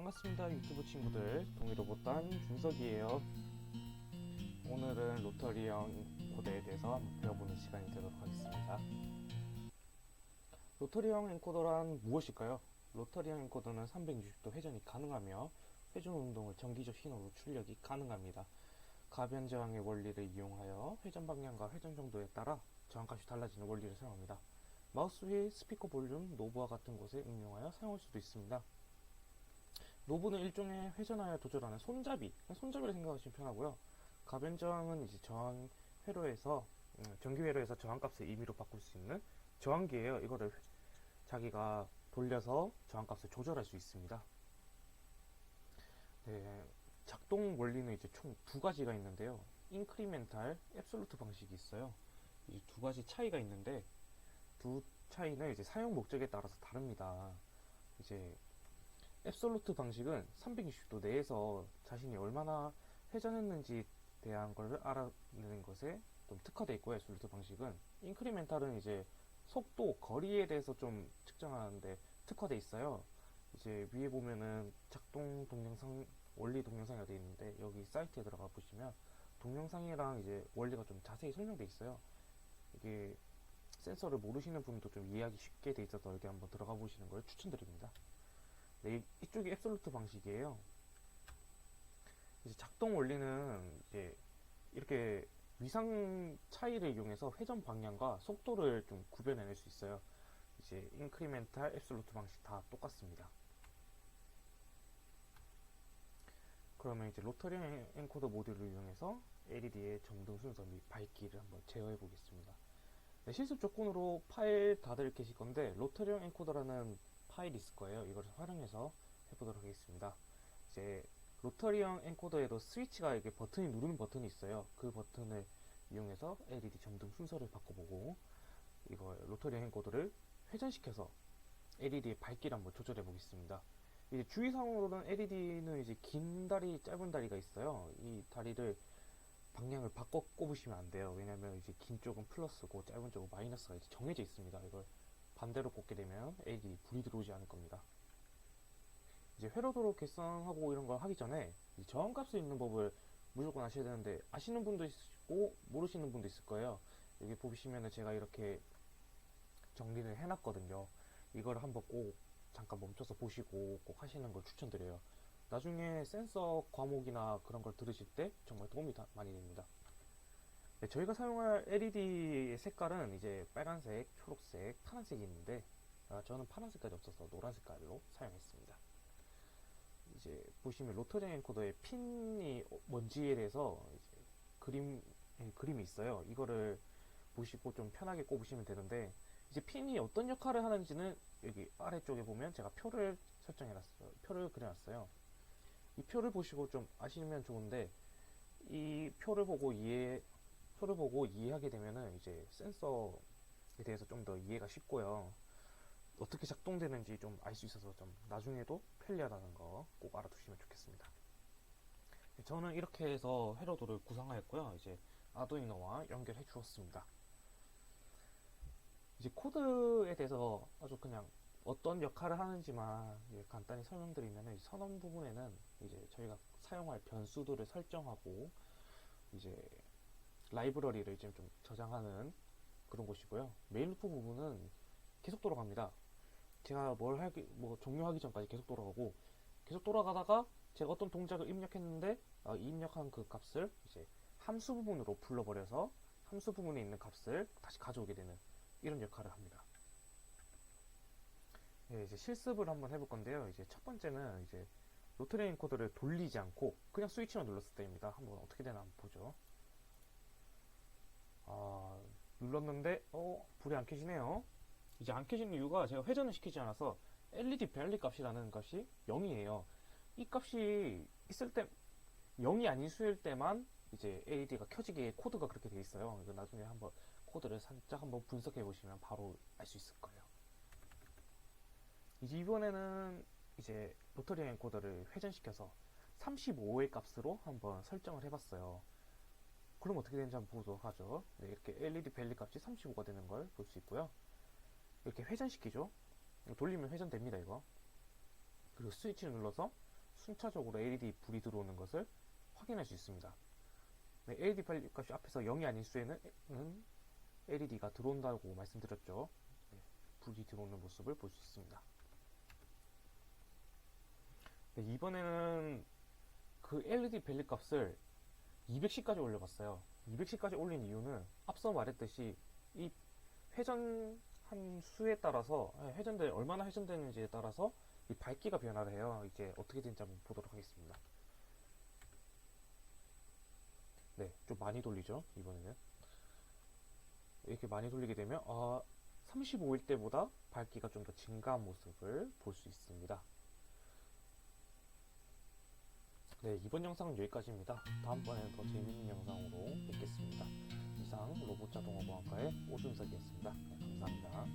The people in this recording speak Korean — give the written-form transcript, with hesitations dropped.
반갑습니다 유튜브 친구들, 동의로봇단 준석이에요. 오늘은 로터리형 코드에 대해서 한번 배워보는 시간이 되도록 하겠습니다. 로터리형 엔코더란 무엇일까요? 로터리형 엔코더는 360도 회전이 가능하며 회전 운동을 정기적 신호로 출력이 가능합니다. 가변 저항의 원리를 이용하여 회전 방향과 회전 정도에 따라 저항값이 달라지는 원리를 사용합니다. 마우스 휠, 스피커 볼륨, 노브와 같은 곳에 응용하여 사용할 수도 있습니다. 노브는 일종의 회전하여 조절하는 손잡이를 생각하시면 편하고요. 가변 저항은 이제 저항 회로에서 전기 회로에서 저항값을 임의로 바꿀 수 있는 저항기예요. 이거를 자기가 돌려서 저항값을 조절할 수 있습니다. 네, 작동 원리는 이제 총 두 가지가 있는데요. 인크리멘탈, 앱솔루트 방식이 있어요. 이 두 가지 차이가 있는데 두 차이는 이제 사용 목적에 따라서 다릅니다. 이제 앱솔루트 방식은 360도 내에서 자신이 얼마나 회전했는지 대한 걸 알아내는 것에 좀 특화되어 있고, 앱솔루트 방식은 인크리멘탈은 이제 속도, 거리에 대해서 좀 측정하는데 특화되어 있어요. 이제 위에 보면은 작동 동영상, 원리 동영상이 되어 있는데 여기 사이트에 들어가 보시면 동영상이랑 이제 원리가 좀 자세히 설명되어 있어요. 이게 센서를 모르시는 분도 좀 이해하기 쉽게 되어 있어서 여기 한번 들어가 보시는 걸 추천드립니다. 네, 이쪽이 앱솔루트 방식이에요. 이제 작동 원리는 이제 이렇게 위상 차이를 이용해서 회전 방향과 속도를 좀 구별해낼 수 있어요. 이제 인크리멘탈, 앱솔루트 방식 다 똑같습니다. 그러면 이제 로터리 엔코더 모듈을 이용해서 LED의 점등 순서 및 밝기를 한번 제어해 보겠습니다. 네, 실습 조건으로 파일 다들 계실 건데 로터리형 엔코더라는 파일이 있을 거예요. 이걸 활용해서 해보도록 하겠습니다. 이제 로터리형 엔코더에도 스위치가 이렇게 버튼이 누르는 버튼이 있어요. 그 버튼을 이용해서 LED 점등 순서를 바꿔보고 이거 로터리형 엔코더를 회전시켜서 LED의 밝기를 한번 조절해 보겠습니다. 이제 주의사항으로는 LED는 이제 긴 다리, 짧은 다리가 있어요. 이 다리를 방향을 바꿔 꼽으시면 안 돼요. 왜냐면 이제 긴 쪽은 플러스고 짧은 쪽은 마이너스가 이제 정해져 있습니다. 이걸 반대로 꽂게 되면 LED 불이 들어오지 않을 겁니다. 이제 회로도로 계산하고 이런 걸 하기 전에 저항값을 있는 법을 무조건 아셔야 되는데, 아시는 분도 있고 모르시는 분도 있을 거예요. 여기 보시면은 제가 이렇게 정리를 해놨거든요. 이걸 한번 꼭 잠깐 멈춰서 보시고 꼭 하시는 걸 추천드려요. 나중에 센서 과목이나 그런 걸 들으실 때 정말 도움이 많이 됩니다. 네, 저희가 사용할 LED의 색깔은 이제 빨간색, 초록색, 파란색이 있는데 저는 파란 색깔이 없어서 노란 색깔로 사용했습니다. 이제 보시면 로터리 엔코더의 핀이 뭔지에 대해서 이제 그림이 있어요. 이거를 보시고 좀 편하게 꼽으시면 되는데, 이제 핀이 어떤 역할을 하는지는 여기 아래쪽에 보면 제가 표를 설정해놨어요. 표를 그려놨어요. 이 표를 보시고 좀 아시면 좋은데, 이 표를 보고 이해하게 되면은 이제 센서에 대해서 좀 더 이해가 쉽고요. 어떻게 작동되는지 좀 알 수 있어서 좀 나중에도 편리하다는 거 꼭 알아두시면 좋겠습니다. 저는 이렇게 해서 회로도를 구성하였고요. 이제 아두이노와 연결해 주었습니다. 이제 코드에 대해서 아주 그냥 어떤 역할을 하는지만 간단히 설명드리면, 선언 부분에는 이제 저희가 사용할 변수들을 설정하고 이제 라이브러리를 이제 좀 저장하는 그런 곳이고요. 메인 루프 부분은 계속 돌아갑니다. 제가 종료하기 전까지 계속 돌아가고, 계속 돌아가다가 제가 어떤 동작을 입력했는데 이 입력한 그 값을 이제 함수 부분으로 불러버려서 함수 부분에 있는 값을 다시 가져오게 되는 이런 역할을 합니다. 네, 이제 실습을 한번 해볼 건데요. 이제 첫 번째는 이제 로터리 엔코더를 돌리지 않고 그냥 스위치만 눌렀을 때입니다. 한번 어떻게 되나 한번 보죠. 눌렀는데 불이 안 켜지네요. 이제 안 켜지는 이유가 제가 회전을 시키지 않아서 LED 밸리 값이라는 것이 0이에요. 이 값이 있을 때 0이 아닌 수일 때만 이제 LED가 켜지게 코드가 그렇게 되어 있어요. 이거 나중에 한번 코드를 살짝 한번 분석해 보시면 바로 알 수 있을 거예요. 이제 이번에는 이제 로터리 엔코더를 회전시켜서 35의 값으로 한번 설정을 해봤어요. 그럼 어떻게 되는지 한번 보도록 하죠. 네, 이렇게 LED 밸리 값이 35가 되는 걸 볼 수 있고요. 이렇게 회전시키죠. 돌리면 회전됩니다, 이거. 그리고 스위치를 눌러서 순차적으로 LED 불이 들어오는 것을 확인할 수 있습니다. 네, LED 발열값이 앞에서 0이 아닌 수에는 LED가 들어온다고 말씀드렸죠. 네, 불이 들어오는 모습을 볼 수 있습니다. 네, 이번에는 그 LED 밸류 값을 200C까지 올려봤어요. 200C까지 올린 이유는 앞서 말했듯이 이 회전한 수에 따라서 회전될 얼마나 회전되는지에 따라서 이 밝기가 변화를 해요. 이제 어떻게 되는지 한번 보도록 하겠습니다. 네, 좀 많이 돌리죠. 이번에는 이렇게 많이 돌리게 되면 35일 때보다 밝기가 좀 더 증가한 모습을 볼 수 있습니다. 네, 이번 영상은 여기까지입니다. 다음번에는 더 재밌는 영상으로 뵙겠습니다. 이상 로봇자동화보안과의 오준석이었습니다. 네, 감사합니다.